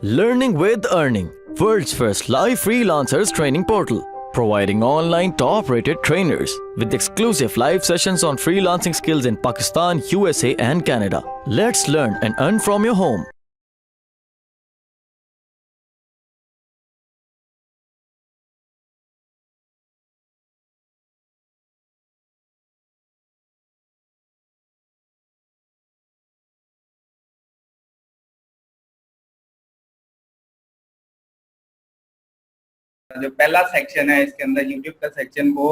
Learning with Earning, world's first live freelancers training portal, providing online top-rated trainers with exclusive live sessions on freelancing skills in Pakistan, USA and Canada. Let's learn and earn from your home. जो पहला section है इसके अंदर YouTube का section वो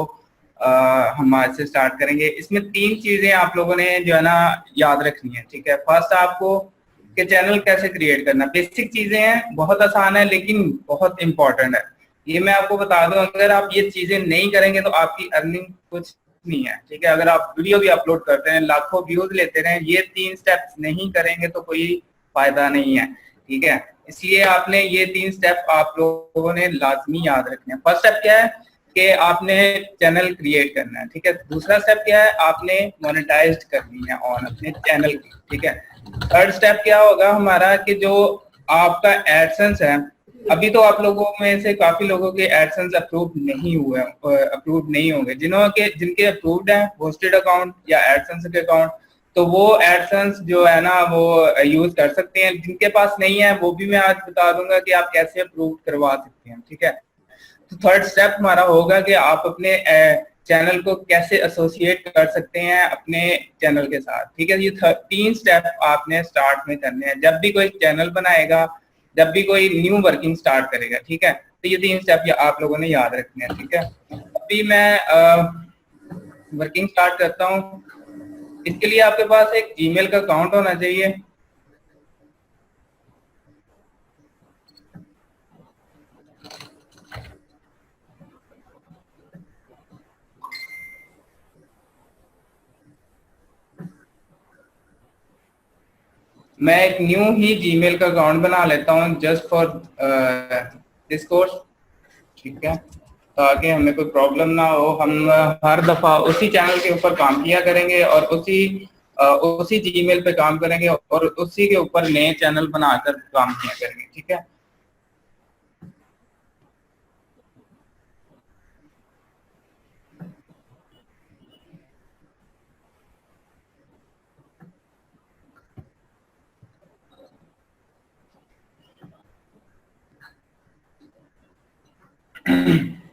हम आज से स्टार्ट करेंगे। इसमें 3 चीजें आप लोगों ने जो है ना याद रखनी है, ठीक है। फर्स्ट आपको कि चैनल कैसे क्रिएट करना, बेसिक चीजें हैं, बहुत आसान है लेकिन बहुत इंपॉर्टेंट है। ये मैं आपको बता दूं, अगर आप ये चीजें नहीं करेंगे तो आपकी अर्निंग कुछ नहीं है, ठीक है। अगर आप वीडियो भी अपलोड करते हैं, लाखों व्यूज लेते रहे, ये 3 स्टेप्स नहीं करेंगे तो कोई फायदा नहीं है, ठीक है। इसलिए आपने ये 3 स्टेप आप लोगों ने लाजमी याद रखने हैं। फर्स्ट स्टेप क्या है कि आपने चैनल क्रिएट करना है, ठीक है। दूसरा स्टेप क्या है, आपने मोनेटाइज करनी है ऑन अपने चैनल की, ठीक है। थर्ड स्टेप क्या होगा हमारा कि जो आपका एडसेंस है, अभी तो आप लोगों में से काफी लोगों के एडसेंस अप्रूव नहीं हुए, अप्रूव नहीं होंगे। जिनके अप्रूव्ड है होस्टेड अकाउंट या एडसेंस के अकाउंट, तो वो एडसेंस जो है ना वो यूज कर सकते हैं। जिनके पास नहीं है वो भी मैं आज बता दूंगा कि आप कैसे अप्रूव करवा सकते हैं, ठीक है। तो थर्ड स्टेप हमारा होगा कि आप अपने चैनल को कैसे एसोसिएट कर सकते हैं अपने चैनल के साथ, ठीक है। ये 3 स्टेप आपने स्टार्ट में करने हैं जब भी कोई चैनल बनाएगा, जब भी कोई न्यू वर्किंग स्टार्ट करेगा, ठीक है। तो ये 3 स्टेप आप लोगों ने याद रखने हैं, ठीक है। अभी मैं वर्किंग स्टार्ट करता हूँ। इसके लिए आपके पास एक जीमेल का अकाउंट होना चाहिए। मैं एक न्यू ही जीमेल का अकाउंट बना लेता हूँ जस्ट फॉर दिस कोर्स, ठीक है, ताकि हमें कोई प्रॉब्लम ना हो। हम हर दफा उसी चैनल के ऊपर काम किया करेंगे और उसी जीमेल पे काम करेंगे और उसी के ऊपर नए चैनल बनाकर काम किया करेंगे, ठीक है।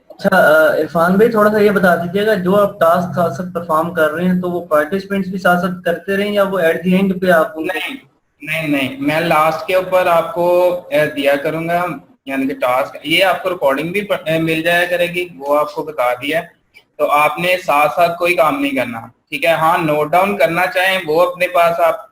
अच्छा, इरफान भाई थोड़ा सा ये बता दीजिएगा, जो आप टास्क साथ साथ परफॉर्म कर रहे हैं तो वो पार्टिसिपेंट्स भी साथ साथ करते रहें या वो एट द एंड पे आप उनको? नहीं, मैं लास्ट के ऊपर आपको दिया करूंगा, यानी कि टास्क ये आपको रिकॉर्डिंग भी मिल जाया करेगी, वो आपको बता दिया। तो आपने साथ साथ कोई काम नहीं करना, ठीक है। हाँ, नोट डाउन करना चाहें वो अपने पास आप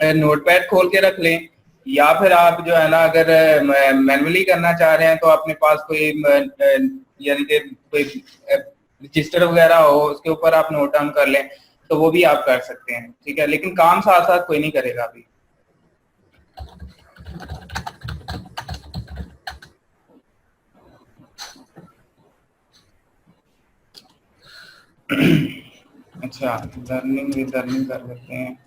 नोटपैड खोल के रख लें, या फिर आप जो है ना अगर मैनुअली करना चाह रहे हैं तो अपने पास कोई यानी कि कोई रजिस्टर वगैरह हो उसके ऊपर आप नोट डाउन कर लें, तो वो भी आप कर सकते हैं, ठीक है। लेकिन काम साथ साथ कोई नहीं करेगा अभी। अच्छा, लर्निंग विद अर्निंग कर लेते हैं।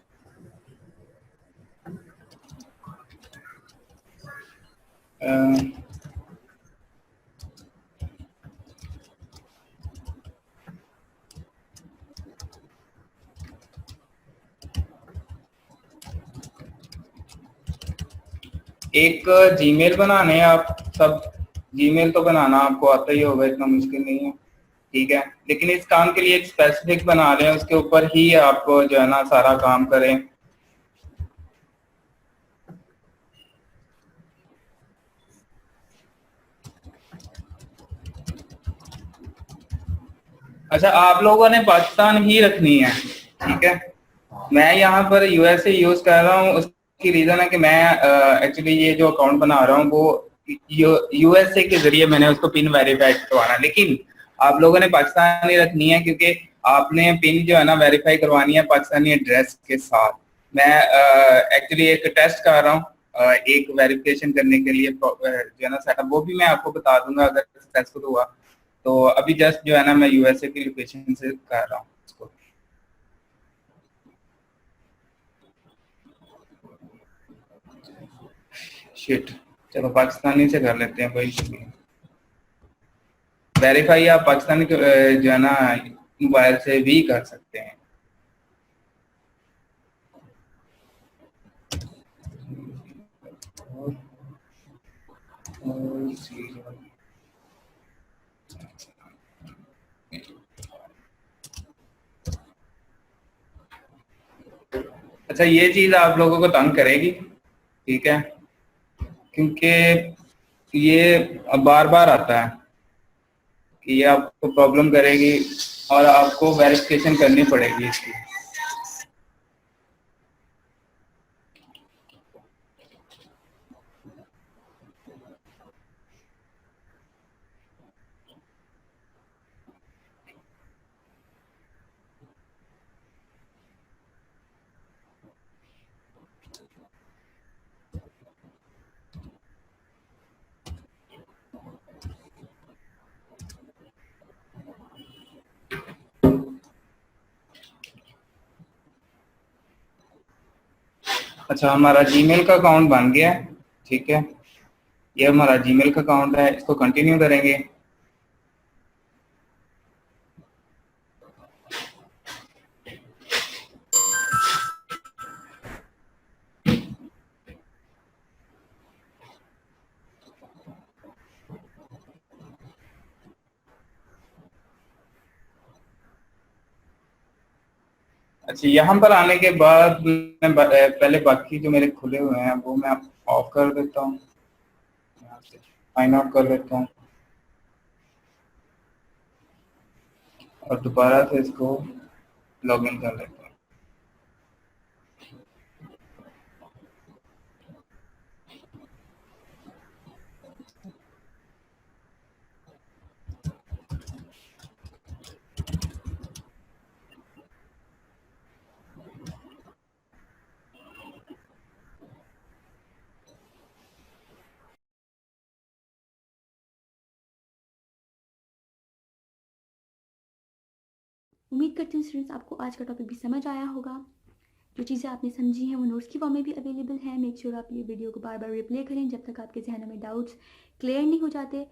एक जीमेल बनाने हैं आप सब, जीमेल तो बनाना आपको आता ही होगा, इतना मुश्किल नहीं है, ठीक है। लेकिन इस काम के लिए एक स्पेसिफिक बना रहे हैं, उसके ऊपर ही आप जो है ना सारा काम करें। अच्छा, आप लोगों ने पाकिस्तान ही रखनी है, ठीक है। मैं यहाँ पर यूएसए यूज कर रहा हूँ, उसकी रीजन है कि मैं एक्चुअली ये जो अकाउंट बना रहा हूँ वो यूएसए के जरिए मैंने उसको पिन वेरीफाई करवाना, लेकिन आप लोगों ने पाकिस्तान ही रखनी है क्योंकि आपने पिन जो है ना वेरीफाई करवानी है पाकिस्तानी एड्रेस के साथ। मैं एक्चुअली एक टेस्ट कर रहा हूँ एक वेरिफिकेशन करने के लिए जो है ना सेटअप, वो भी मैं आपको बता दूंगा अगर सक्सेसफुल हुआ तो। अभी जस्ट जो है ना मैं यूएसए की लोकेशन से कर रहा हूँ इसको। शिट, चलो पाकिस्तानी से कर लेते हैं, कोई इशू नहीं। वेरीफाई आप पाकिस्तानी जो है ना मोबाइल से भी कर सकते हैं। अच्छा, ये चीज आप लोगों को तंग करेगी, ठीक है, क्योंकि ये अब बार बार आता है कि ये आपको प्रॉब्लम करेगी और आपको वेरिफिकेशन करनी पड़ेगी इसकी। अच्छा, हमारा जीमेल का अकाउंट बन गया है, ठीक है, ये हमारा जीमेल का अकाउंट है, इसको कंटिन्यू करेंगे। अच्छा, यहाँ पर आने के बाद मैं पहले बाकी जो मेरे खुले हुए हैं वो मैं ऑफ कर देता हूँ, यहाँ से साइन आउट कर लेता हूँ और दोबारा से इसको लॉग इन कर लेता हूँ। उम्मीद करती हूँ स्टूडेंट्स आपको आज का टॉपिक भी समझ आया होगा। जो चीज़ें आपने समझी हैं वो नोट्स की फॉर्म में भी अवेलेबल है। मेक श्योर आप ये वीडियो को बार बार रिप्ले करें जब तक आपके जहनों में डाउट्स क्लियर नहीं हो जाते।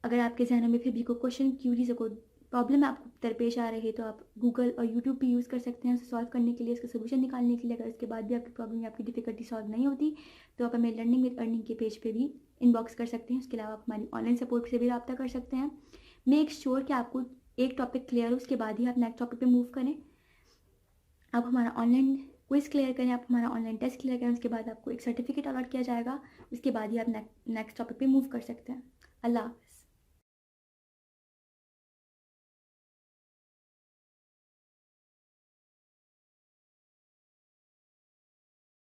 अगर आपके जहनों में फिर भी कोई क्वेश्चन, क्यूरीज, कोई प्रॉब्लम आपको दरपेश आ रही है तो आप गूगल और यूट्यूब भी यूज़ कर सकते हैं उसे सॉल्व करने के लिए, इसका सोल्यूशन निकालने के लिए। अगर इसके बाद भी आपकी प्रॉब्लम या आपकी डिफिकल्टी सॉल्व नहीं होती तो आप हमें लर्निंग विद अर्निंग के पेज पे भी इनबॉक्स कर सकते हैं। उसके अलावा आप हमारी ऑनलाइन सपोर्ट से भी रब्ता कर सकते हैं। मेक श्योर कि आपको एक टॉपिक क्लियर हो, उसके बाद ही आप नेक्स्ट टॉपिक पे मूव करें। आप हमारा ऑनलाइन क्विज क्लियर करें, आप हमारा ऑनलाइन टेस्ट क्लियर करें, उसके बाद आपको एक सर्टिफिकेट अलॉट किया जाएगा। उसके बाद ही आप नेक्स्ट टॉपिक पे मूव कर सकते हैं। अल्लाह हाफ़िज़।